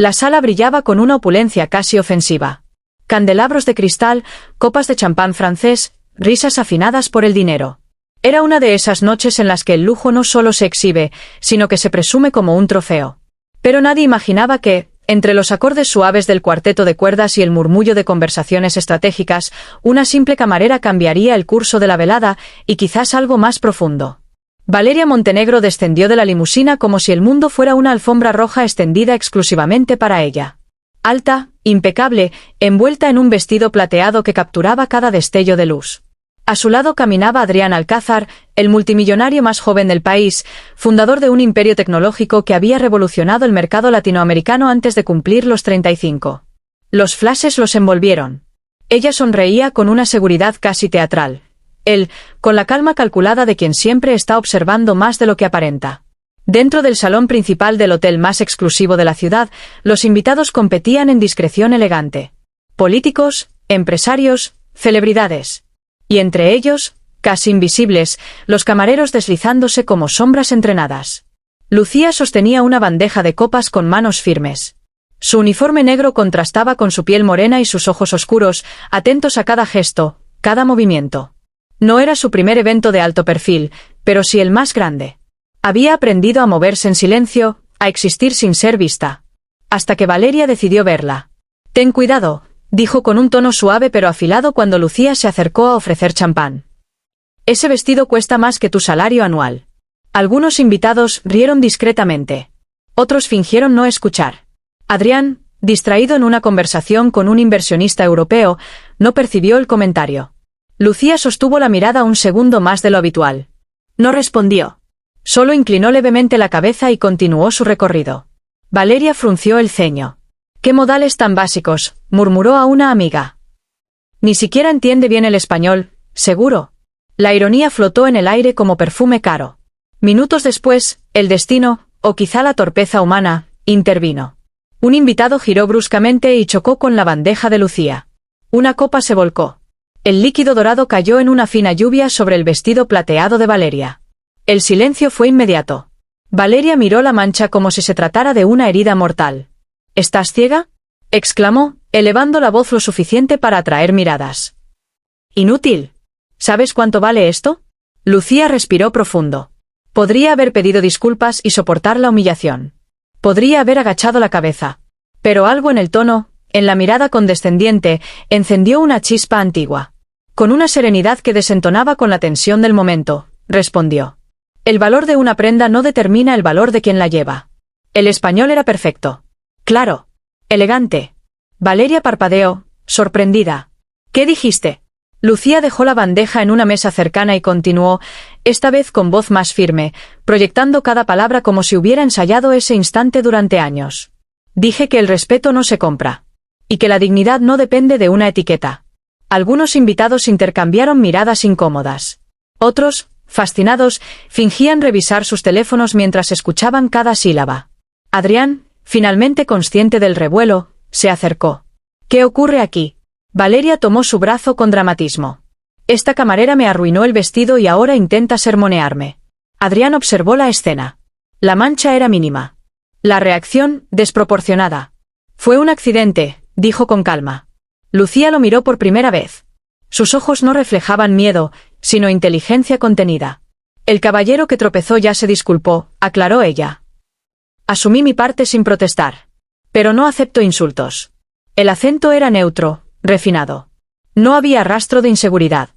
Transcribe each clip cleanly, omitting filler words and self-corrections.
La sala brillaba con una opulencia casi ofensiva. Candelabros de cristal, copas de champán francés, risas afinadas por el dinero. Era una de esas noches en las que el lujo no solo se exhibe, sino que se presume como un trofeo. Pero nadie imaginaba que, entre los acordes suaves del cuarteto de cuerdas y el murmullo de conversaciones estratégicas, una simple camarera cambiaría el curso de la velada y quizás algo más profundo. Valeria Montenegro descendió de la limusina como si el mundo fuera una alfombra roja extendida exclusivamente para ella. Alta, impecable, envuelta en un vestido plateado que capturaba cada destello de luz. A su lado caminaba Adrián Alcázar, el multimillonario más joven del país, fundador de un imperio tecnológico que había revolucionado el mercado latinoamericano antes de cumplir los 35. Los flashes los envolvieron. Ella sonreía con una seguridad casi teatral. Él, con la calma calculada de quien siempre está observando más de lo que aparenta. Dentro del salón principal del hotel más exclusivo de la ciudad, los invitados competían en discreción elegante. Políticos, empresarios, celebridades. Y entre ellos, casi invisibles, los camareros deslizándose como sombras entrenadas. Lucía sostenía una bandeja de copas con manos firmes. Su uniforme negro contrastaba con su piel morena y sus ojos oscuros, atentos a cada gesto, cada movimiento. No era su primer evento de alto perfil, pero sí el más grande. Había aprendido a moverse en silencio, a existir sin ser vista. Hasta que Valeria decidió verla. «Ten cuidado», dijo con un tono suave pero afilado cuando Lucía se acercó a ofrecer champán. «Ese vestido cuesta más que tu salario anual». Algunos invitados rieron discretamente. Otros fingieron no escuchar. Adrián, distraído en una conversación con un inversionista europeo, no percibió el comentario. Lucía sostuvo la mirada un segundo más de lo habitual. No respondió. Solo inclinó levemente la cabeza y continuó su recorrido. Valeria frunció el ceño. «¿Qué modales tan básicos?», murmuró a una amiga. «Ni siquiera entiende bien el español, seguro». La ironía flotó en el aire como perfume caro. Minutos después, el destino, o quizá la torpeza humana, intervino. Un invitado giró bruscamente y chocó con la bandeja de Lucía. Una copa se volcó. El líquido dorado cayó en una fina lluvia sobre el vestido plateado de Valeria. El silencio fue inmediato. Valeria miró la mancha como si se tratara de una herida mortal. «¿Estás ciega?», exclamó, elevando la voz lo suficiente para atraer miradas. «Inútil. ¿Sabes cuánto vale esto?». Lucía respiró profundo. Podría haber pedido disculpas y soportar la humillación. Podría haber agachado la cabeza. Pero algo en el tono, en la mirada condescendiente, encendió una chispa antigua. Con una serenidad que desentonaba con la tensión del momento, respondió. «El valor de una prenda no determina el valor de quien la lleva». El español era perfecto. Claro. Elegante. Valeria parpadeó, sorprendida. «¿Qué dijiste?». Lucía dejó la bandeja en una mesa cercana y continuó, esta vez con voz más firme, proyectando cada palabra como si hubiera ensayado ese instante durante años. «Dije que el respeto no se compra. Y que la dignidad no depende de una etiqueta». Algunos invitados intercambiaron miradas incómodas. Otros, fascinados, fingían revisar sus teléfonos mientras escuchaban cada sílaba. Adrián, finalmente consciente del revuelo, se acercó. «¿Qué ocurre aquí?». Valeria tomó su brazo con dramatismo. «Esta camarera me arruinó el vestido y ahora intenta sermonearme». Adrián observó la escena. La mancha era mínima. La reacción, desproporcionada. «Fue un accidente», dijo con calma. Lucía lo miró por primera vez. Sus ojos no reflejaban miedo, sino inteligencia contenida. «El caballero que tropezó ya se disculpó», aclaró ella. «Asumí mi parte sin protestar. Pero no acepto insultos». El acento era neutro, refinado. No había rastro de inseguridad.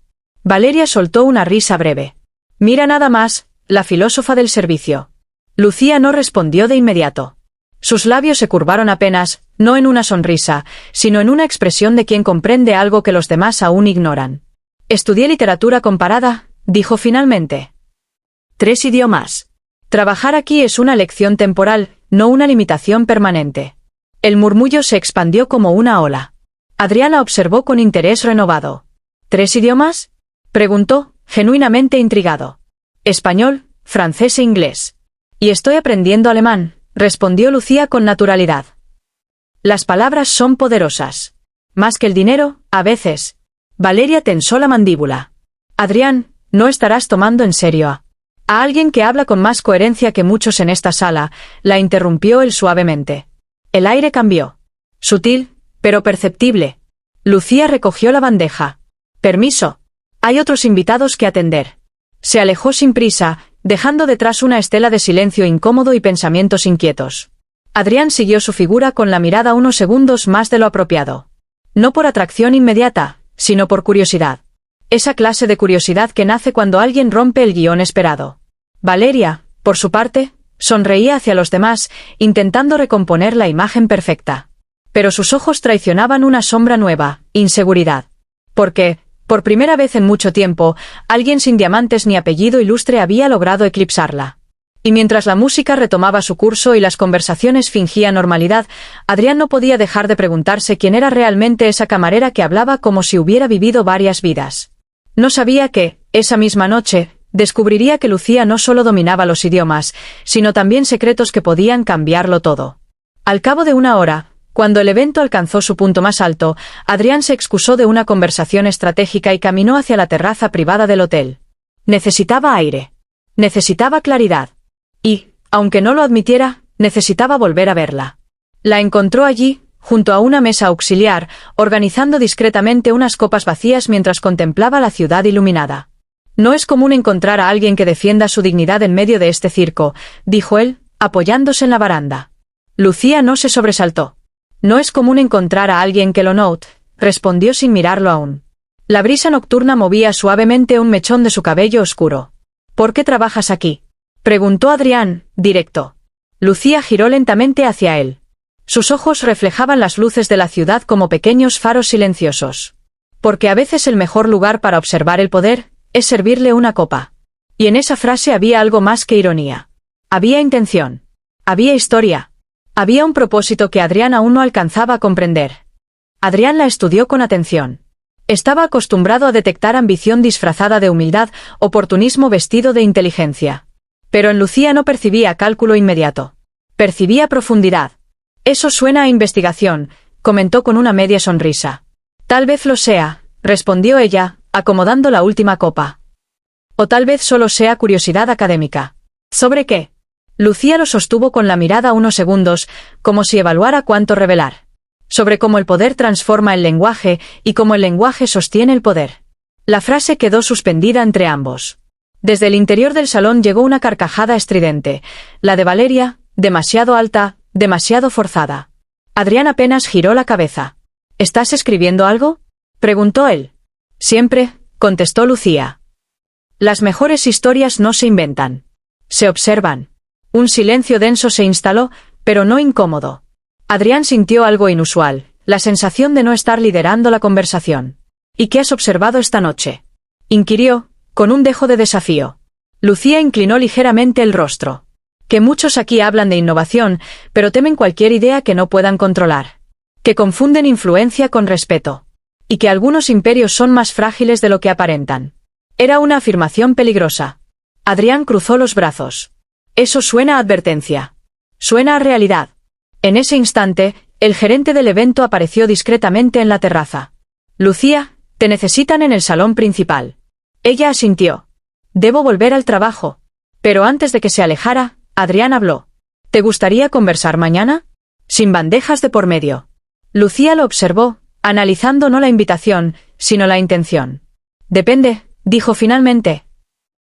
Valeria soltó una risa breve. «Mira nada más, la filósofa del servicio». Lucía no respondió de inmediato. Sus labios se curvaron apenas, no en una sonrisa, sino en una expresión de quien comprende algo que los demás aún ignoran. «Estudié literatura comparada», dijo finalmente. «3 idiomas. Trabajar aquí es una lección temporal, no una limitación permanente». El murmullo se expandió como una ola. Adriana observó con interés renovado. «¿3 idiomas?», preguntó, genuinamente intrigado. «Español, francés e inglés. Y estoy aprendiendo alemán», respondió Lucía con naturalidad. «Las palabras son poderosas. Más que el dinero, a veces». Valeria tensó la mandíbula. «Adrián, no estarás tomando en serio a alguien que habla con más coherencia que muchos en esta sala», la interrumpió él suavemente. El aire cambió. Sutil, pero perceptible. Lucía recogió la bandeja. Permiso. Hay otros invitados que atender. Se alejó sin prisa, dejando detrás una estela de silencio incómodo y pensamientos inquietos. Adrián siguió su figura con la mirada unos segundos más de lo apropiado. No por atracción inmediata, sino por curiosidad. Esa clase de curiosidad que nace cuando alguien rompe el guión esperado. Valeria, por su parte, sonreía hacia los demás, intentando recomponer la imagen perfecta. Pero sus ojos traicionaban una sombra nueva, inseguridad. Porque, por primera vez en mucho tiempo, alguien sin diamantes ni apellido ilustre había logrado eclipsarla. Y mientras la música retomaba su curso y las conversaciones fingían normalidad, Adrián no podía dejar de preguntarse quién era realmente esa camarera que hablaba como si hubiera vivido varias vidas. No sabía que, esa misma noche, descubriría que Lucía no solo dominaba los idiomas, sino también secretos que podían cambiarlo todo. Al cabo de una hora, cuando el evento alcanzó su punto más alto, Adrián se excusó de una conversación estratégica y caminó hacia la terraza privada del hotel. Necesitaba aire. Necesitaba claridad. Y, aunque no lo admitiera, necesitaba volver a verla. La encontró allí, junto a una mesa auxiliar, organizando discretamente unas copas vacías mientras contemplaba la ciudad iluminada. No es común encontrar a alguien que defienda su dignidad en medio de este circo, dijo él, apoyándose en la baranda. Lucía no se sobresaltó. No es común encontrar a alguien que lo note, respondió sin mirarlo aún. La brisa nocturna movía suavemente un mechón de su cabello oscuro. ¿Por qué trabajas aquí?, preguntó Adrián, directo. Lucía giró lentamente hacia él. Sus ojos reflejaban las luces de la ciudad como pequeños faros silenciosos. Porque a veces el mejor lugar para observar el poder es servirle una copa. Y en esa frase había algo más que ironía. Había intención. Había historia. Había un propósito que Adrián aún no alcanzaba a comprender. Adrián la estudió con atención. Estaba acostumbrado a detectar ambición disfrazada de humildad, oportunismo vestido de inteligencia. Pero en Lucía no percibía cálculo inmediato. Percibía profundidad. Eso suena a investigación, comentó con una media sonrisa. Tal vez lo sea, respondió ella, acomodando la última copa. O tal vez solo sea curiosidad académica. ¿Sobre qué? Lucía lo sostuvo con la mirada unos segundos, como si evaluara cuánto revelar. Sobre cómo el poder transforma el lenguaje y cómo el lenguaje sostiene el poder. La frase quedó suspendida entre ambos. Desde el interior del salón llegó una carcajada estridente, la de Valeria, demasiado alta, demasiado forzada. Adrián apenas giró la cabeza. ¿Estás escribiendo algo?, preguntó él. Siempre, contestó Lucía. Las mejores historias no se inventan. Se observan. Un silencio denso se instaló, pero no incómodo. Adrián sintió algo inusual, la sensación de no estar liderando la conversación. ¿Y qué has observado esta noche?, inquirió, con un dejo de desafío. Lucía inclinó ligeramente el rostro. Que muchos aquí hablan de innovación, pero temen cualquier idea que no puedan controlar. Que confunden influencia con respeto. Y que algunos imperios son más frágiles de lo que aparentan. Era una afirmación peligrosa. Adrián cruzó los brazos. Eso suena a advertencia. Suena a realidad. En ese instante, el gerente del evento apareció discretamente en la terraza. Lucía, te necesitan en el salón principal. Ella asintió. Debo volver al trabajo. Pero antes de que se alejara, Adrián habló. ¿Te gustaría conversar mañana?, sin bandejas de por medio. Lucía lo observó, analizando no la invitación, sino la intención. Depende, dijo finalmente.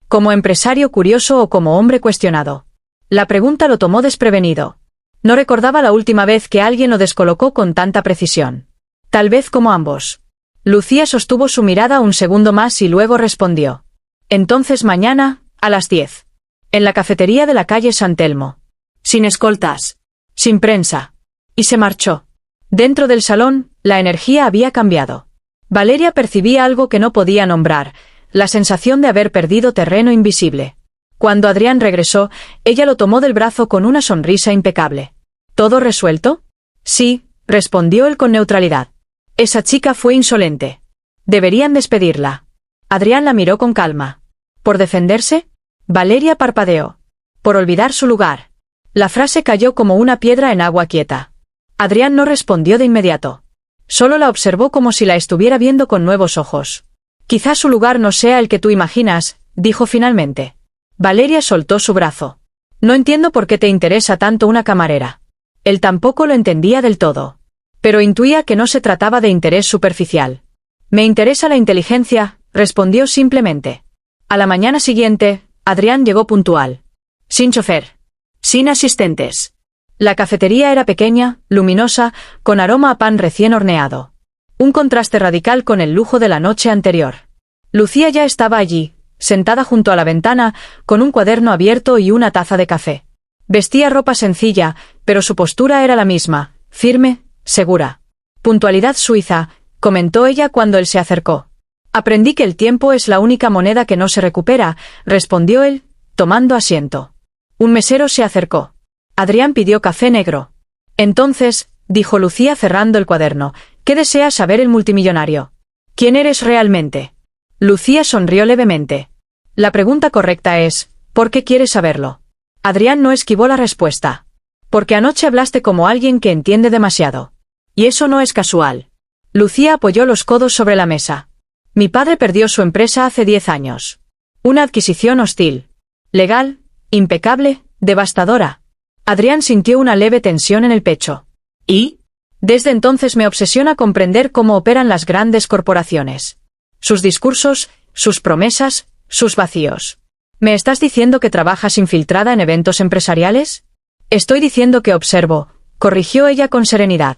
¿Como empresario curioso o como hombre cuestionado? La pregunta lo tomó desprevenido. No recordaba la última vez que alguien lo descolocó con tanta precisión. Tal vez como ambos. Lucía sostuvo su mirada un segundo más y luego respondió. Entonces mañana, a las 10. En la cafetería de la calle San Telmo. Sin escoltas. Sin prensa. Y se marchó. Dentro del salón, la energía había cambiado. Valeria percibía algo que no podía nombrar, la sensación de haber perdido terreno invisible. Cuando Adrián regresó, ella lo tomó del brazo con una sonrisa impecable. ¿Todo resuelto? Sí, respondió él con neutralidad. Esa chica fue insolente. Deberían despedirla. Adrián la miró con calma. ¿Por defenderse? Valeria parpadeó. Por olvidar su lugar. La frase cayó como una piedra en agua quieta. Adrián no respondió de inmediato. Solo la observó como si la estuviera viendo con nuevos ojos. Quizás su lugar no sea el que tú imaginas, dijo finalmente. Valeria soltó su brazo. No entiendo por qué te interesa tanto una camarera. Él tampoco lo entendía del todo. Pero intuía que no se trataba de interés superficial. Me interesa la inteligencia, respondió simplemente. A la mañana siguiente, Adrián llegó puntual. Sin chofer. Sin asistentes. La cafetería era pequeña, luminosa, con aroma a pan recién horneado. Un contraste radical con el lujo de la noche anterior. Lucía ya estaba allí, sentada junto a la ventana, con un cuaderno abierto y una taza de café. Vestía ropa sencilla, pero su postura era la misma, firme, segura. Puntualidad suiza, comentó ella cuando él se acercó. Aprendí que el tiempo es la única moneda que no se recupera, respondió él, tomando asiento. Un mesero se acercó. Adrián pidió café negro. Entonces, dijo Lucía cerrando el cuaderno, ¿qué desea saber el multimillonario? ¿Quién eres realmente? Lucía sonrió levemente. La pregunta correcta es, ¿por qué quieres saberlo? Adrián no esquivó la respuesta. Porque anoche hablaste como alguien que entiende demasiado. Y eso no es casual. Lucía apoyó los codos sobre la mesa. Mi padre perdió su empresa hace 10 años. Una adquisición hostil. Legal, impecable, devastadora. Adrián sintió una leve tensión en el pecho. ¿Y? Desde entonces me obsesiona comprender cómo operan las grandes corporaciones. Sus discursos, sus promesas, sus vacíos. ¿Me estás diciendo que trabajas infiltrada en eventos empresariales? Estoy diciendo que observo, corrigió ella con serenidad.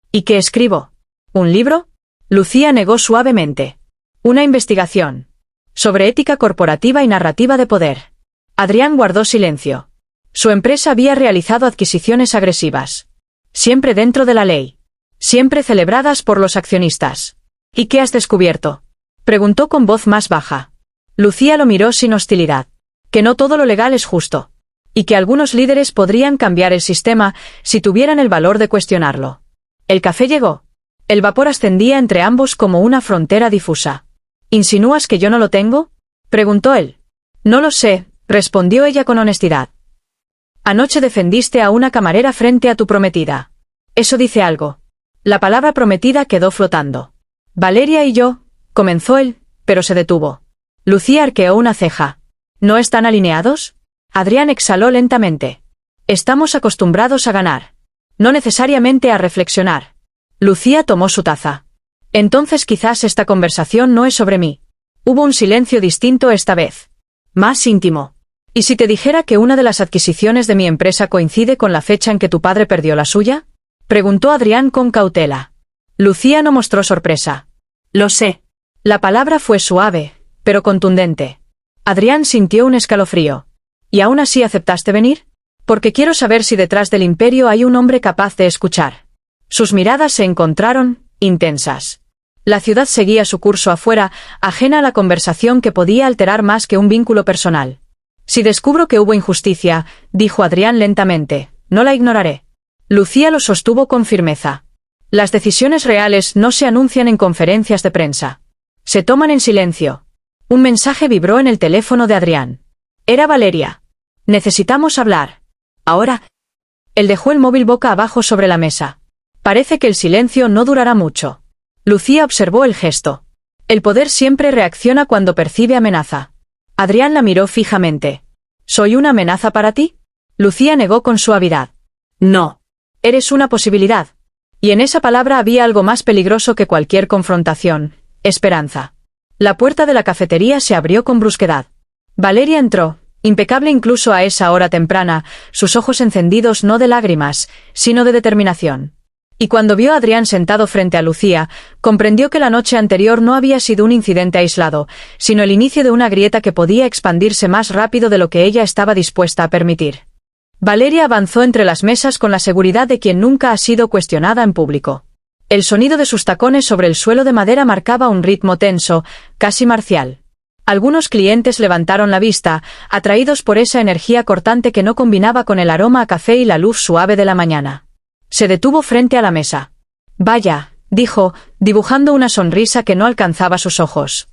¿Y qué escribo? ¿Un libro? Lucía negó suavemente. Una investigación. Sobre ética corporativa y narrativa de poder. Adrián guardó silencio. Su empresa había realizado adquisiciones agresivas. Siempre dentro de la ley. Siempre celebradas por los accionistas. ¿Y qué has descubierto? Preguntó con voz más baja. Lucía lo miró sin hostilidad. Que no todo lo legal es justo. Y que algunos líderes podrían cambiar el sistema si tuvieran el valor de cuestionarlo. El café llegó. El vapor ascendía entre ambos como una frontera difusa. ¿Insinúas que yo no lo tengo? Preguntó él. No lo sé, respondió ella con honestidad. Anoche defendiste a una camarera frente a tu prometida. Eso dice algo. La palabra prometida quedó flotando. Valeria y yo, comenzó él, pero se detuvo. Lucía arqueó una ceja. ¿No están alineados? Adrián exhaló lentamente. Estamos acostumbrados a ganar. No necesariamente a reflexionar. Lucía tomó su taza. Entonces quizás esta conversación no es sobre mí. Hubo un silencio distinto esta vez. Más íntimo. ¿Y si te dijera que una de las adquisiciones de mi empresa coincide con la fecha en que tu padre perdió la suya? Preguntó Adrián con cautela. Lucía no mostró sorpresa. Lo sé. La palabra fue suave, pero contundente. Adrián sintió un escalofrío. ¿Y aún así aceptaste venir? Porque quiero saber si detrás del imperio hay un hombre capaz de escuchar. Sus miradas se encontraron, intensas. La ciudad seguía su curso afuera, ajena a la conversación que podía alterar más que un vínculo personal. Si descubro que hubo injusticia, dijo Adrián lentamente, no la ignoraré. Lucía lo sostuvo con firmeza. Las decisiones reales no se anuncian en conferencias de prensa. Se toman en silencio. Un mensaje vibró en el teléfono de Adrián. Era Valeria. Necesitamos hablar. Ahora. Él dejó el móvil boca abajo sobre la mesa. Parece que el silencio no durará mucho. Lucía observó el gesto. El poder siempre reacciona cuando percibe amenaza. Adrián la miró fijamente. ¿Soy una amenaza para ti? Lucía negó con suavidad. No. Eres una posibilidad. Y en esa palabra había algo más peligroso que cualquier confrontación. Esperanza. La puerta de la cafetería se abrió con brusquedad. Valeria entró, impecable incluso a esa hora temprana, sus ojos encendidos no de lágrimas, sino de determinación. Y cuando vio a Adrián sentado frente a Lucía, comprendió que la noche anterior no había sido un incidente aislado, sino el inicio de una grieta que podía expandirse más rápido de lo que ella estaba dispuesta a permitir. Valeria avanzó entre las mesas con la seguridad de quien nunca ha sido cuestionada en público. El sonido de sus tacones sobre el suelo de madera marcaba un ritmo tenso, casi marcial. Algunos clientes levantaron la vista, atraídos por esa energía cortante que no combinaba con el aroma a café y la luz suave de la mañana. Se detuvo frente a la mesa. Vaya, dijo, dibujando una sonrisa que no alcanzaba sus ojos.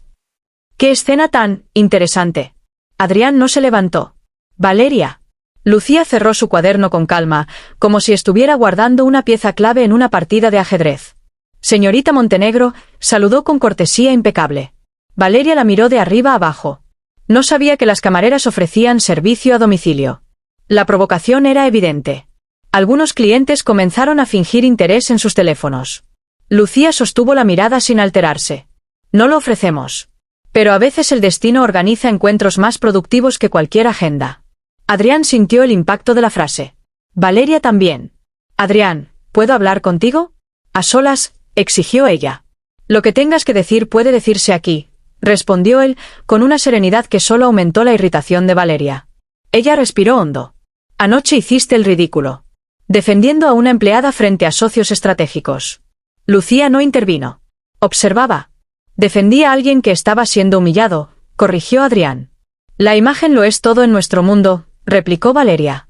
¡Qué escena tan interesante! Adrián no se levantó. Valeria. Lucía cerró su cuaderno con calma, como si estuviera guardando una pieza clave en una partida de ajedrez. Señorita Montenegro, saludó con cortesía impecable. Valeria la miró de arriba abajo. No sabía que las camareras ofrecían servicio a domicilio. La provocación era evidente. Algunos clientes comenzaron a fingir interés en sus teléfonos. Lucía sostuvo la mirada sin alterarse. No lo ofrecemos. Pero a veces el destino organiza encuentros más productivos que cualquier agenda. Adrián sintió el impacto de la frase. Valeria también. Adrián, ¿puedo hablar contigo? A solas, exigió ella. Lo que tengas que decir puede decirse aquí, respondió él, con una serenidad que solo aumentó la irritación de Valeria. Ella respiró hondo. Anoche hiciste el ridículo. Defendiendo a una empleada frente a socios estratégicos. Lucía no intervino. Observaba. Defendía a alguien que estaba siendo humillado, corrigió Adrián. La imagen lo es todo en nuestro mundo, replicó Valeria.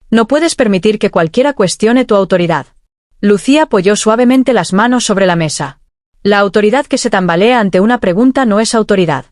No puedes permitir que cualquiera cuestione tu autoridad. Lucía apoyó suavemente las manos sobre la mesa. La autoridad que se tambalea ante una pregunta no es autoridad.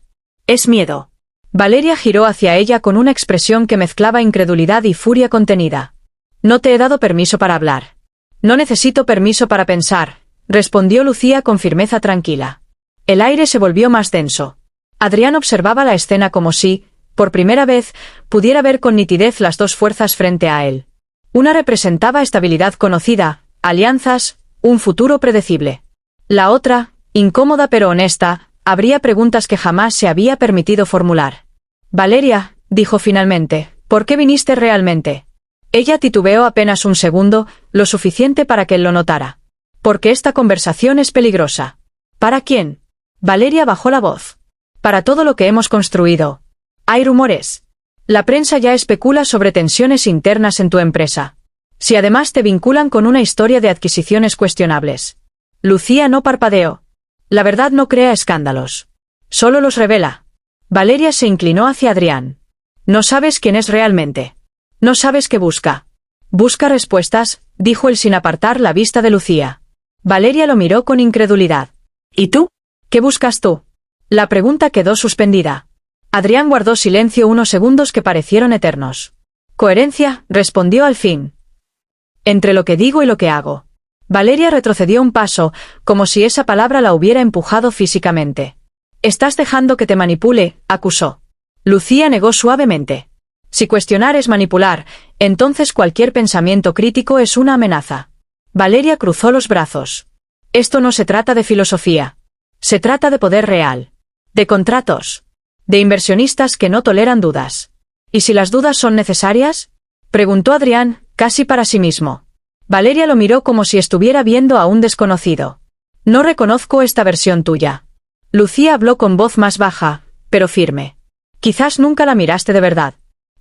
Es miedo. Valeria giró hacia ella con una expresión que mezclaba incredulidad y furia contenida. No te he dado permiso para hablar. No necesito permiso para pensar, respondió Lucía con firmeza tranquila. El aire se volvió más denso. Adrián observaba la escena como si, por primera vez, pudiera ver con nitidez las dos fuerzas frente a él. Una representaba estabilidad conocida, alianzas, un futuro predecible. La otra, incómoda pero honesta, habría preguntas que jamás se había permitido formular. Valeria, dijo finalmente, ¿por qué viniste realmente? Ella titubeó apenas un segundo, lo suficiente para que él lo notara. Porque esta conversación es peligrosa. ¿Para quién? Valeria bajó la voz. Para todo lo que hemos construido. Hay rumores. La prensa ya especula sobre tensiones internas en tu empresa. Si además te vinculan con una historia de adquisiciones cuestionables. Lucía no parpadeó. La verdad no crea escándalos. Solo los revela. Valeria se inclinó hacia Adrián. No sabes quién es realmente. No sabes qué busca. Busca respuestas, dijo él sin apartar la vista de Lucía. Valeria lo miró con incredulidad. ¿Y tú? ¿Qué buscas tú? La pregunta quedó suspendida. Adrián guardó silencio unos segundos que parecieron eternos. Coherencia, respondió al fin. Entre lo que digo y lo que hago. Valeria retrocedió un paso, como si esa palabra la hubiera empujado físicamente. Estás dejando que te manipule, acusó. Lucía negó suavemente. Si cuestionar es manipular, entonces cualquier pensamiento crítico es una amenaza. Valeria cruzó los brazos. Esto no se trata de filosofía. Se trata de poder real. De contratos. De inversionistas que no toleran dudas. ¿Y si las dudas son necesarias? Preguntó Adrián, casi para sí mismo. Valeria lo miró como si estuviera viendo a un desconocido. No reconozco esta versión tuya. Lucía habló con voz más baja, pero firme. Quizás nunca la miraste de verdad.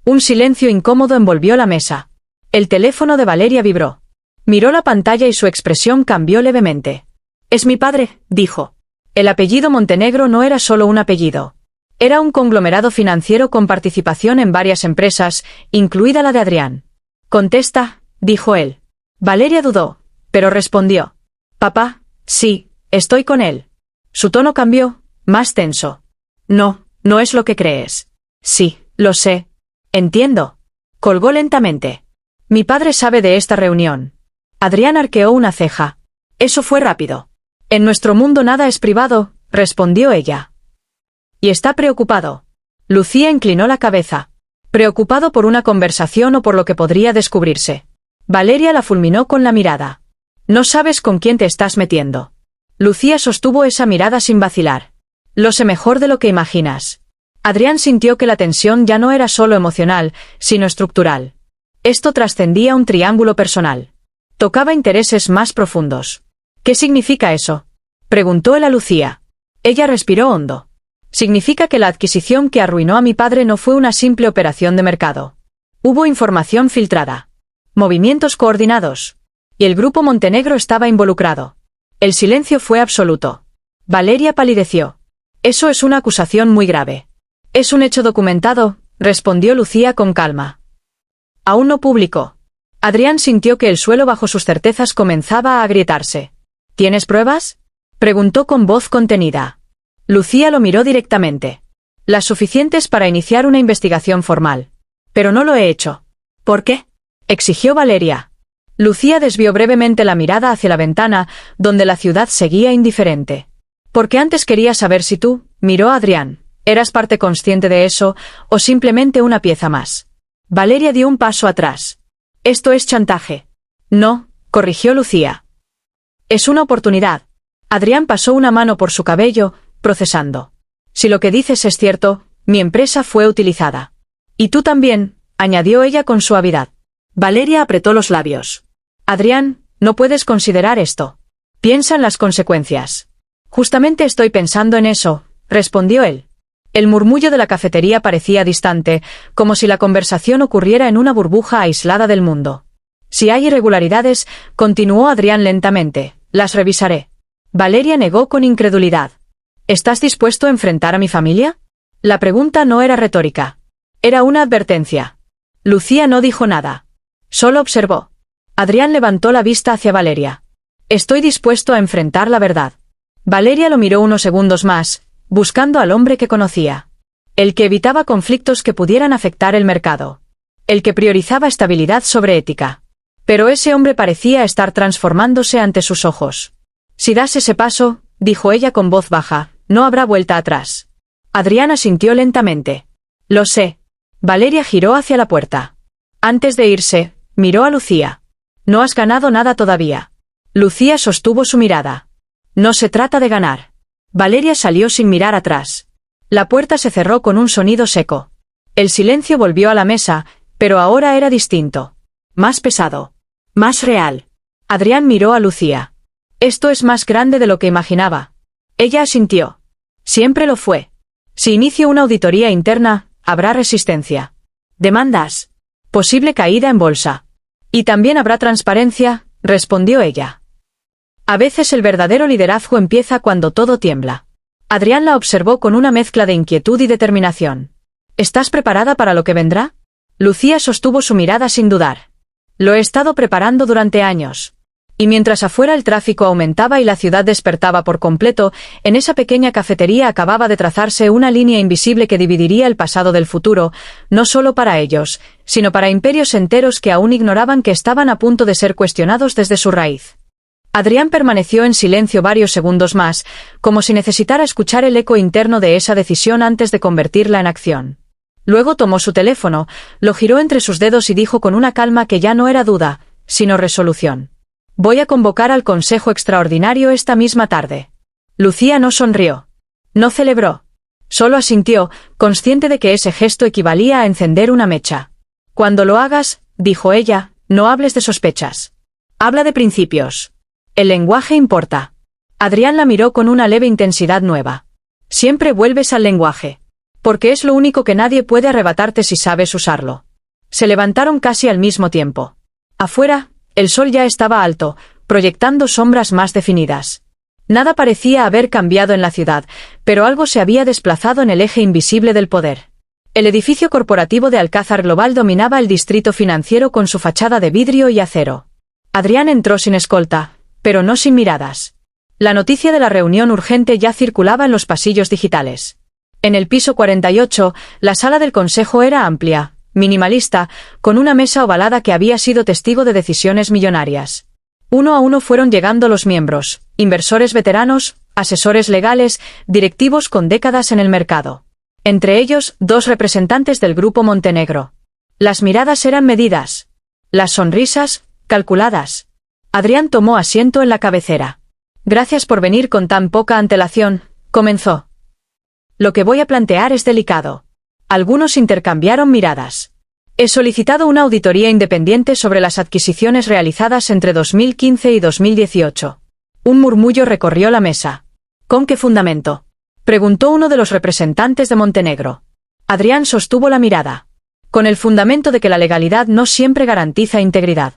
Un silencio incómodo envolvió la mesa. El teléfono de Valeria vibró. Miró la pantalla y su expresión cambió levemente. Es mi padre, dijo. El apellido Montenegro no era solo un apellido. Era un conglomerado financiero con participación en varias empresas, incluida la de Adrián. Contesta, dijo él. Valeria dudó, pero respondió. Papá, sí, estoy con él. Su tono cambió, más tenso. No, no es lo que crees. Sí, lo sé. Entiendo. Colgó lentamente. Mi padre sabe de esta reunión. Adrián arqueó una ceja. Eso fue rápido. En nuestro mundo nada es privado, respondió ella. Y está preocupado. Lucía inclinó la cabeza. Preocupado por una conversación o por lo que podría descubrirse. Valeria la fulminó con la mirada. No sabes con quién te estás metiendo. Lucía sostuvo esa mirada sin vacilar. Lo sé mejor de lo que imaginas. Adrián sintió que la tensión ya no era solo emocional, sino estructural. Esto trascendía un triángulo personal. Tocaba intereses más profundos. ¿Qué significa eso? Preguntó él a Lucía. Ella respiró hondo. Significa que la adquisición que arruinó a mi padre no fue una simple operación de mercado. Hubo información filtrada. Movimientos coordinados. Y el grupo Montenegro estaba involucrado. El silencio fue absoluto. Valeria palideció. Eso es una acusación muy grave. Es un hecho documentado, respondió Lucía con calma. Aún no publicó. Adrián sintió que el suelo bajo sus certezas comenzaba a agrietarse. ¿Tienes pruebas? Preguntó con voz contenida. Lucía lo miró directamente. Las suficientes para iniciar una investigación formal. Pero no lo he hecho. ¿Por qué? Exigió Valeria. Lucía desvió brevemente la mirada hacia la ventana, donde la ciudad seguía indiferente. Porque antes quería saber si tú, miró a Adrián, eras parte consciente de eso, o simplemente una pieza más. Valeria dio un paso atrás. Esto es chantaje. No, corrigió Lucía. Es una oportunidad. Adrián pasó una mano por su cabello, procesando. Si lo que dices es cierto, mi empresa fue utilizada. Y tú también, añadió ella con suavidad. Valeria apretó los labios. Adrián, no puedes considerar esto. Piensa en las consecuencias. Justamente estoy pensando en eso, respondió él. El murmullo de la cafetería parecía distante, como si la conversación ocurriera en una burbuja aislada del mundo. Si hay irregularidades, continuó Adrián lentamente, las revisaré. Valeria negó con incredulidad. ¿Estás dispuesto a enfrentar a mi familia? La pregunta no era retórica. Era una advertencia. Lucía no dijo nada. Solo observó. Adrián levantó la vista hacia Valeria. Estoy dispuesto a enfrentar la verdad. Valeria lo miró unos segundos más, buscando al hombre que conocía. El que evitaba conflictos que pudieran afectar el mercado. El que priorizaba estabilidad sobre ética. Pero ese hombre parecía estar transformándose ante sus ojos. Si das ese paso, dijo ella con voz baja, no habrá vuelta atrás. Adrián asintió lentamente. Lo sé. Valeria giró hacia la puerta. Antes de irse, miró a Lucía. No has ganado nada todavía. Lucía sostuvo su mirada. No se trata de ganar. Valeria salió sin mirar atrás. La puerta se cerró con un sonido seco. El silencio volvió a la mesa, pero ahora era distinto. Más pesado. Más real. Adrián miró a Lucía. Esto es más grande de lo que imaginaba. Ella asintió. Siempre lo fue. Si inicio una auditoría interna, habrá resistencia. Demandas. Posible caída en bolsa. Y también habrá transparencia, respondió ella. A veces el verdadero liderazgo empieza cuando todo tiembla. Adrián la observó con una mezcla de inquietud y determinación. ¿Estás preparada para lo que vendrá? Lucía sostuvo su mirada sin dudar. Lo he estado preparando durante años. Y mientras afuera el tráfico aumentaba y la ciudad despertaba por completo, en esa pequeña cafetería acababa de trazarse una línea invisible que dividiría el pasado del futuro, no solo para ellos, sino para imperios enteros que aún ignoraban que estaban a punto de ser cuestionados desde su raíz. Adrián permaneció en silencio varios segundos más, como si necesitara escuchar el eco interno de esa decisión antes de convertirla en acción. Luego tomó su teléfono, lo giró entre sus dedos y dijo con una calma que ya no era duda, sino resolución. Voy a convocar al Consejo Extraordinario esta misma tarde. Lucía no sonrió. No celebró. Solo asintió, consciente de que ese gesto equivalía a encender una mecha. Cuando lo hagas, dijo ella, no hables de sospechas. Habla de principios. El lenguaje importa. Adrián la miró con una leve intensidad nueva. Siempre vuelves al lenguaje. Porque es lo único que nadie puede arrebatarte si sabes usarlo. Se levantaron casi al mismo tiempo. Afuera, el sol ya estaba alto, proyectando sombras más definidas. Nada parecía haber cambiado en la ciudad, pero algo se había desplazado en el eje invisible del poder. El edificio corporativo de Alcázar Global dominaba el distrito financiero con su fachada de vidrio y acero. Adrián entró sin escolta, pero no sin miradas. La noticia de la reunión urgente ya circulaba en los pasillos digitales. En el piso 48, la sala del consejo era amplia, minimalista, con una mesa ovalada que había sido testigo de decisiones millonarias. Uno a uno fueron llegando los miembros, inversores veteranos, asesores legales, directivos con décadas en el mercado. Entre ellos, 2 representantes del Grupo Montenegro. Las miradas eran medidas. Las sonrisas, calculadas. Adrián tomó asiento en la cabecera. Gracias por venir con tan poca antelación, comenzó. Lo que voy a plantear es delicado. Algunos intercambiaron miradas. He solicitado una auditoría independiente sobre las adquisiciones realizadas entre 2015 y 2018. Un murmullo recorrió la mesa. ¿Con qué fundamento?, preguntó uno de los representantes de Montenegro. Adrián sostuvo la mirada. Con el fundamento de que la legalidad no siempre garantiza integridad.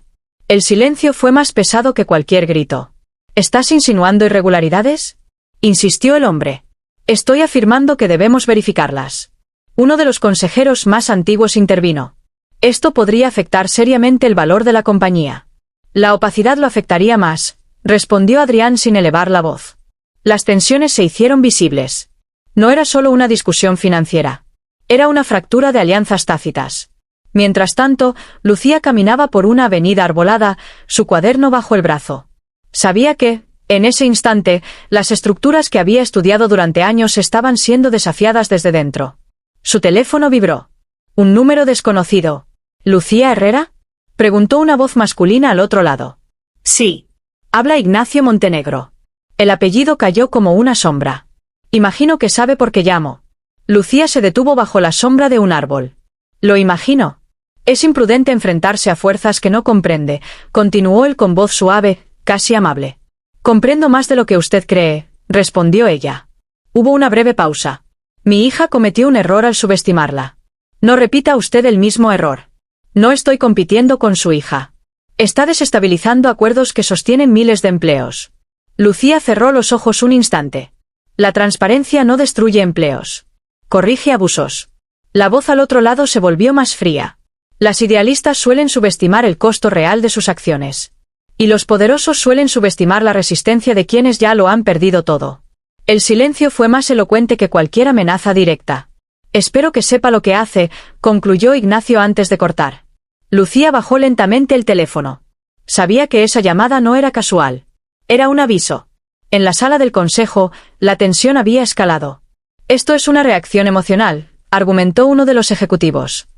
El silencio fue más pesado que cualquier grito. ¿Estás insinuando irregularidades?, insistió el hombre. Estoy afirmando que debemos verificarlas. Uno de los consejeros más antiguos intervino. Esto podría afectar seriamente el valor de la compañía. La opacidad lo afectaría más, respondió Adrián sin elevar la voz. Las tensiones se hicieron visibles. No era solo una discusión financiera. Era una fractura de alianzas tácitas. Mientras tanto, Lucía caminaba por una avenida arbolada, su cuaderno bajo el brazo. Sabía que, en ese instante, las estructuras que había estudiado durante años estaban siendo desafiadas desde dentro. Su teléfono vibró. Un número desconocido. ¿Lucía Herrera? Preguntó una voz masculina al otro lado. Sí. Habla Ignacio Montenegro. El apellido cayó como una sombra. Imagino que sabe por qué llamo. Lucía se detuvo bajo la sombra de un árbol. Lo imagino. Es imprudente enfrentarse a fuerzas que no comprende, continuó él con voz suave, casi amable. Comprendo más de lo que usted cree, respondió ella. Hubo una breve pausa. Mi hija cometió un error al subestimarla. No repita usted el mismo error. No estoy compitiendo con su hija. Está desestabilizando acuerdos que sostienen miles de empleos. Lucía cerró los ojos un instante. La transparencia no destruye empleos. Corrige abusos. La voz al otro lado se volvió más fría. Las idealistas suelen subestimar el costo real de sus acciones. Y los poderosos suelen subestimar la resistencia de quienes ya lo han perdido todo. El silencio fue más elocuente que cualquier amenaza directa. Espero que sepa lo que hace, concluyó Ignacio antes de cortar. Lucía bajó lentamente el teléfono. Sabía que esa llamada no era casual. Era un aviso. En la sala del consejo, la tensión había escalado. Esto es una reacción emocional, argumentó uno de los ejecutivos.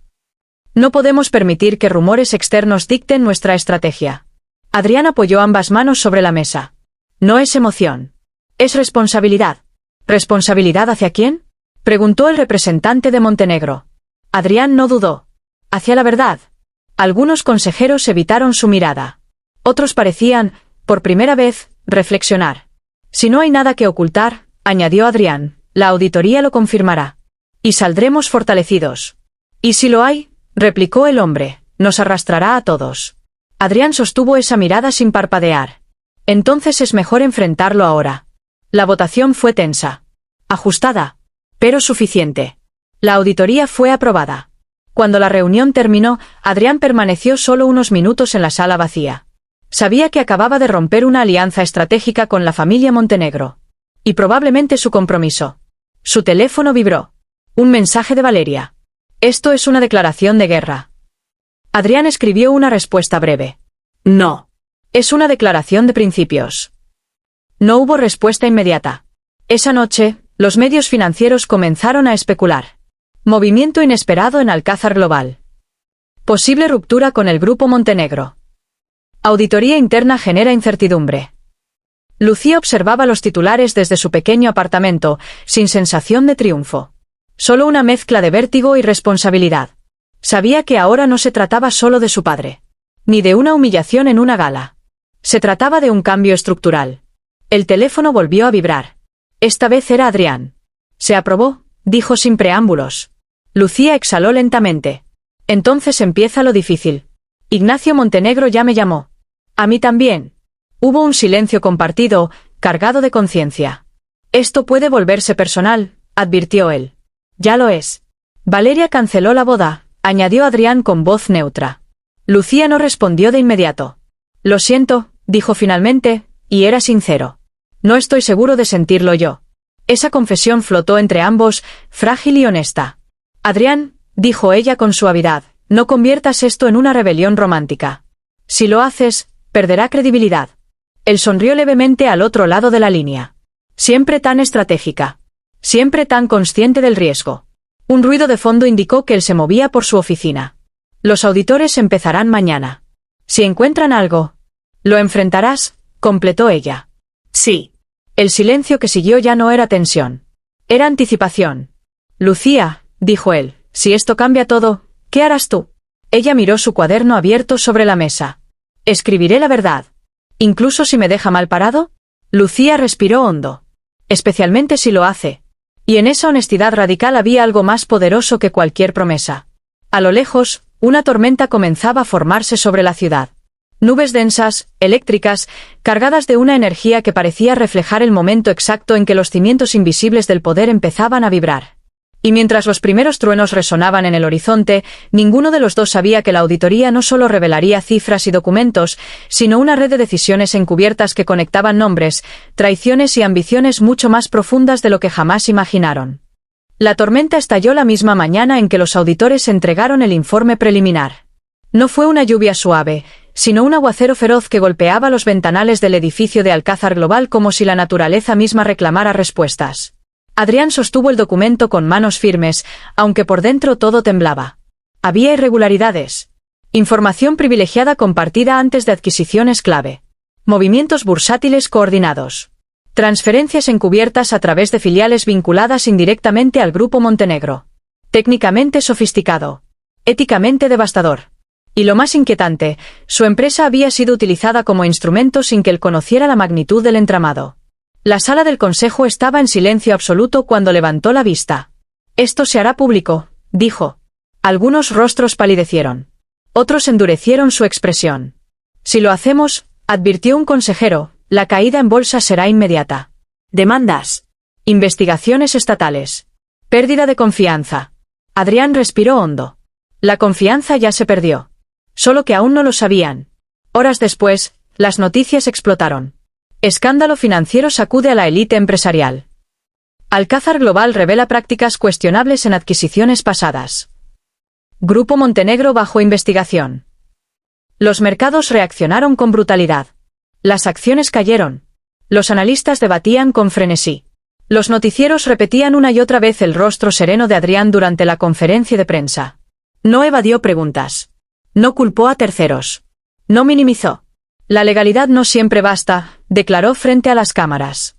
No podemos permitir que rumores externos dicten nuestra estrategia. Adrián apoyó ambas manos sobre la mesa. No es emoción. Es responsabilidad. ¿Responsabilidad hacia quién? Preguntó el representante de Montenegro. Adrián no dudó. Hacia la verdad. Algunos consejeros evitaron su mirada. Otros parecían, por primera vez, reflexionar. Si no hay nada que ocultar, añadió Adrián, la auditoría lo confirmará. Y saldremos fortalecidos. Y si lo hay, replicó el hombre, nos arrastrará a todos. Adrián sostuvo esa mirada sin parpadear. Entonces es mejor enfrentarlo ahora. La votación fue tensa. Ajustada. Pero suficiente. La auditoría fue aprobada. Cuando la reunión terminó, Adrián permaneció solo unos minutos en la sala vacía. Sabía que acababa de romper una alianza estratégica con la familia Montenegro. Y probablemente su compromiso. Su teléfono vibró. Un mensaje de Valeria. Esto es una declaración de guerra. Adrián escribió una respuesta breve. No. Es una declaración de principios. No hubo respuesta inmediata. Esa noche, los medios financieros comenzaron a especular. Movimiento inesperado en Alcázar Global. Posible ruptura con el grupo Montenegro. Auditoría interna genera incertidumbre. Lucía observaba los titulares desde su pequeño apartamento, sin sensación de triunfo. Solo una mezcla de vértigo y responsabilidad. Sabía que ahora no se trataba solo de su padre. Ni de una humillación en una gala. Se trataba de un cambio estructural. El teléfono volvió a vibrar. Esta vez era Adrián. Se aprobó, dijo sin preámbulos. Lucía exhaló lentamente. Entonces empieza lo difícil. Ignacio Montenegro ya me llamó. A mí también. Hubo un silencio compartido, cargado de conciencia. Esto puede volverse personal, advirtió él. Ya lo es. Valeria canceló la boda, añadió Adrián con voz neutra. Lucía no respondió de inmediato. Lo siento, dijo finalmente, y era sincero. No estoy seguro de sentirlo yo. Esa confesión flotó entre ambos, frágil y honesta. Adrián, dijo ella con suavidad, no conviertas esto en una rebelión romántica. Si lo haces, perderá credibilidad. Él sonrió levemente al otro lado de la línea. Siempre tan estratégica. Siempre tan consciente del riesgo. Un ruido de fondo indicó que él se movía por su oficina. Los auditores empezarán mañana. Si encuentran algo, lo enfrentarás, completó ella. Sí. El silencio que siguió ya no era tensión. Era anticipación. Lucía, dijo él, si esto cambia todo, ¿qué harás tú? Ella miró su cuaderno abierto sobre la mesa. Escribiré la verdad. ¿Incluso si me deja mal parado? Lucía respiró hondo. Especialmente si lo hace. Y en esa honestidad radical había algo más poderoso que cualquier promesa. A lo lejos, una tormenta comenzaba a formarse sobre la ciudad. Nubes densas, eléctricas, cargadas de una energía que parecía reflejar el momento exacto en que los cimientos invisibles del poder empezaban a vibrar. Y mientras los primeros truenos resonaban en el horizonte, ninguno de los dos sabía que la auditoría no solo revelaría cifras y documentos, sino una red de decisiones encubiertas que conectaban nombres, traiciones y ambiciones mucho más profundas de lo que jamás imaginaron. La tormenta estalló la misma mañana en que los auditores entregaron el informe preliminar. No fue una lluvia suave, sino un aguacero feroz que golpeaba los ventanales del edificio de Alcázar Global como si la naturaleza misma reclamara respuestas. Adrián sostuvo el documento con manos firmes, aunque por dentro todo temblaba. Había irregularidades. Información privilegiada compartida antes de adquisiciones clave. Movimientos bursátiles coordinados. Transferencias encubiertas a través de filiales vinculadas indirectamente al Grupo Montenegro. Técnicamente sofisticado. Éticamente devastador. Y lo más inquietante, su empresa había sido utilizada como instrumento sin que él conociera la magnitud del entramado. La sala del consejo estaba en silencio absoluto cuando levantó la vista. «Esto se hará público», dijo. Algunos rostros palidecieron. Otros endurecieron su expresión. «Si lo hacemos», advirtió un consejero, «la caída en bolsa será inmediata. Demandas. Investigaciones estatales. Pérdida de confianza». Adrián respiró hondo. La confianza ya se perdió. Solo que aún no lo sabían. Horas después, las noticias explotaron. Escándalo financiero sacude a la élite empresarial. Alcázar Global revela prácticas cuestionables en adquisiciones pasadas. Grupo Montenegro bajo investigación. Los mercados reaccionaron con brutalidad. Las acciones cayeron. Los analistas debatían con frenesí. Los noticieros repetían una y otra vez el rostro sereno de Adrián durante la conferencia de prensa. No evadió preguntas. No culpó a terceros. No minimizó. La legalidad no siempre basta, declaró frente a las cámaras.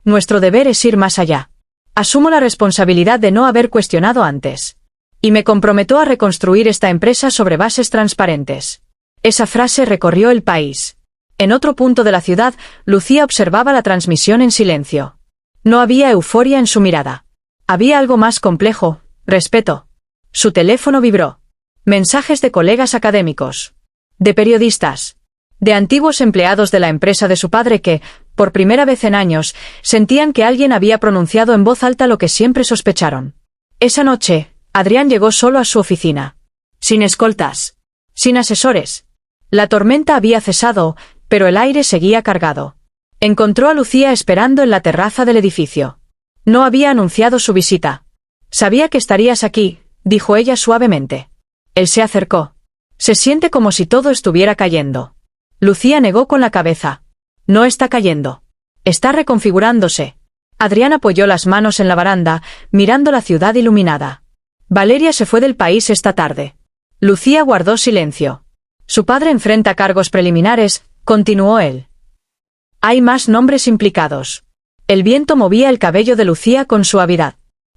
Nuestro deber es ir más allá. Asumo la responsabilidad de no haber cuestionado antes. Y me comprometo a reconstruir esta empresa sobre bases transparentes. Esa frase recorrió el país. En otro punto de la ciudad, Lucía observaba la transmisión en silencio. No había euforia en su mirada. Había algo más complejo, respeto. Su teléfono vibró. Mensajes de colegas académicos. De periodistas. De antiguos empleados de la empresa de su padre que, por primera vez en años, sentían que alguien había pronunciado en voz alta lo que siempre sospecharon. Esa noche, Adrián llegó solo a su oficina. Sin escoltas. Sin asesores. La tormenta había cesado, pero el aire seguía cargado. Encontró a Lucía esperando en la terraza del edificio. No había anunciado su visita. «Sabía que estarías aquí», dijo ella suavemente. Él se acercó. «Se siente como si todo estuviera cayendo». Lucía negó con la cabeza. «No está cayendo. Está reconfigurándose». Adrián apoyó las manos en la baranda, mirando la ciudad iluminada. «Valeria se fue del país esta tarde». Lucía guardó silencio. «Su padre enfrenta cargos preliminares», continuó él. «Hay más nombres implicados». El viento movía el cabello de Lucía con suavidad.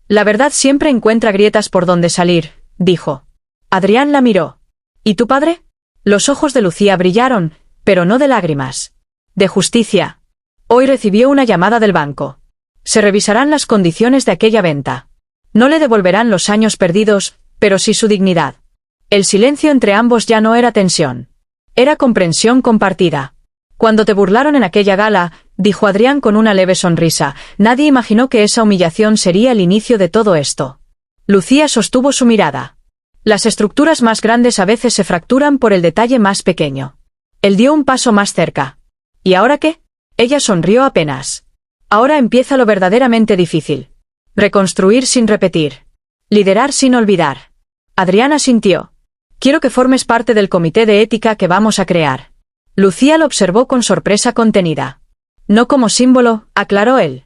«La verdad siempre encuentra grietas por donde salir», dijo. Adrián la miró. «¿Y tu padre?» Los ojos de Lucía brillaron, pero no de lágrimas. «De justicia. Hoy recibió una llamada del banco. Se revisarán las condiciones de aquella venta. No le devolverán los años perdidos, pero sí su dignidad». El silencio entre ambos ya no era tensión. Era comprensión compartida. «Cuando te burlaron en aquella gala», dijo Adrián con una leve sonrisa, «nadie imaginó que esa humillación sería el inicio de todo esto». Lucía sostuvo su mirada. Las estructuras más grandes a veces se fracturan por el detalle más pequeño. Él dio un paso más cerca. ¿Y ahora qué? Ella sonrió apenas. Ahora empieza lo verdaderamente difícil. Reconstruir sin repetir. Liderar sin olvidar. Adrián asintió. «Quiero que formes parte del comité de ética que vamos a crear». Lucía lo observó con sorpresa contenida. «No como símbolo», aclaró él.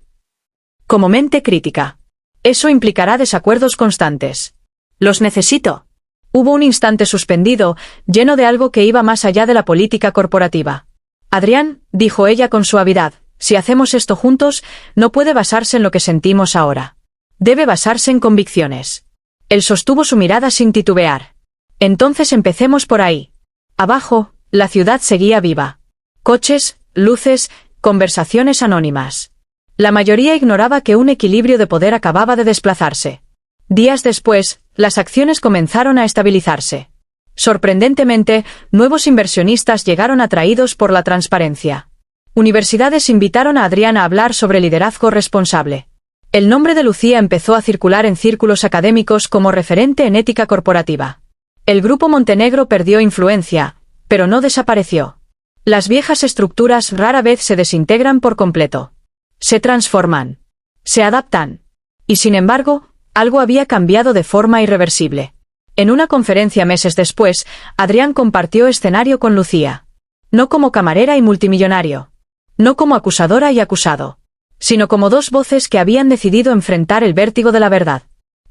«Como mente crítica. Eso implicará desacuerdos constantes». «Los necesito». Hubo un instante suspendido, lleno de algo que iba más allá de la política corporativa. «Adrián», dijo ella con suavidad, «si hacemos esto juntos, no puede basarse en lo que sentimos ahora. Debe basarse en convicciones». Él sostuvo su mirada sin titubear. «Entonces empecemos por ahí». Abajo, la ciudad seguía viva. Coches, luces, conversaciones anónimas. La mayoría ignoraba que un equilibrio de poder acababa de desplazarse. Días después, las acciones comenzaron a estabilizarse. Sorprendentemente, nuevos inversionistas llegaron atraídos por la transparencia. Universidades invitaron a Adrián a hablar sobre liderazgo responsable. El nombre de Lucía empezó a circular en círculos académicos como referente en ética corporativa. El Grupo Montenegro perdió influencia, pero no desapareció. Las viejas estructuras rara vez se desintegran por completo. Se transforman. Se adaptan. Y sin embargo, algo había cambiado de forma irreversible. En una conferencia meses después, Adrián compartió escenario con Lucía. No como camarera y multimillonario. No como acusadora y acusado. Sino como dos voces que habían decidido enfrentar el vértigo de la verdad.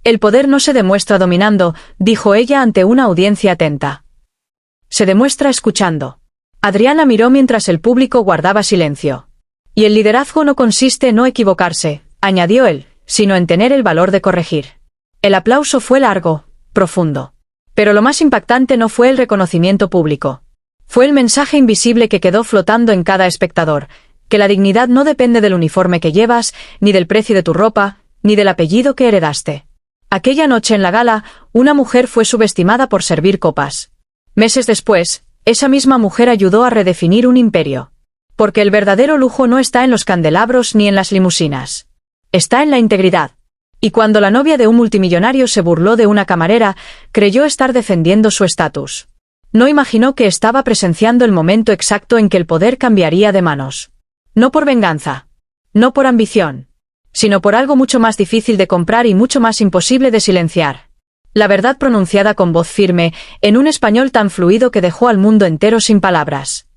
«El poder no se demuestra dominando», dijo ella ante una audiencia atenta. Se demuestra escuchando. Adriana miró mientras el público guardaba silencio. Y el liderazgo no consiste en no equivocarse, añadió él, sino en tener el valor de corregir. El aplauso fue largo, profundo. Pero lo más impactante no fue el reconocimiento público. Fue el mensaje invisible que quedó flotando en cada espectador, que la dignidad no depende del uniforme que llevas, ni del precio de tu ropa, ni del apellido que heredaste. Aquella noche en la gala, una mujer fue subestimada por servir copas. Meses después, esa misma mujer ayudó a redefinir un imperio. Porque el verdadero lujo no está en los candelabros ni en las limusinas. Está en la integridad. Y cuando la novia de un multimillonario se burló de una camarera, creyó estar defendiendo su estatus. No imaginó que estaba presenciando el momento exacto en que el poder cambiaría de manos. No por venganza. No por ambición. Sino por algo mucho más difícil de comprar y mucho más imposible de silenciar. La verdad pronunciada con voz firme, en un español tan fluido que dejó al mundo entero sin palabras.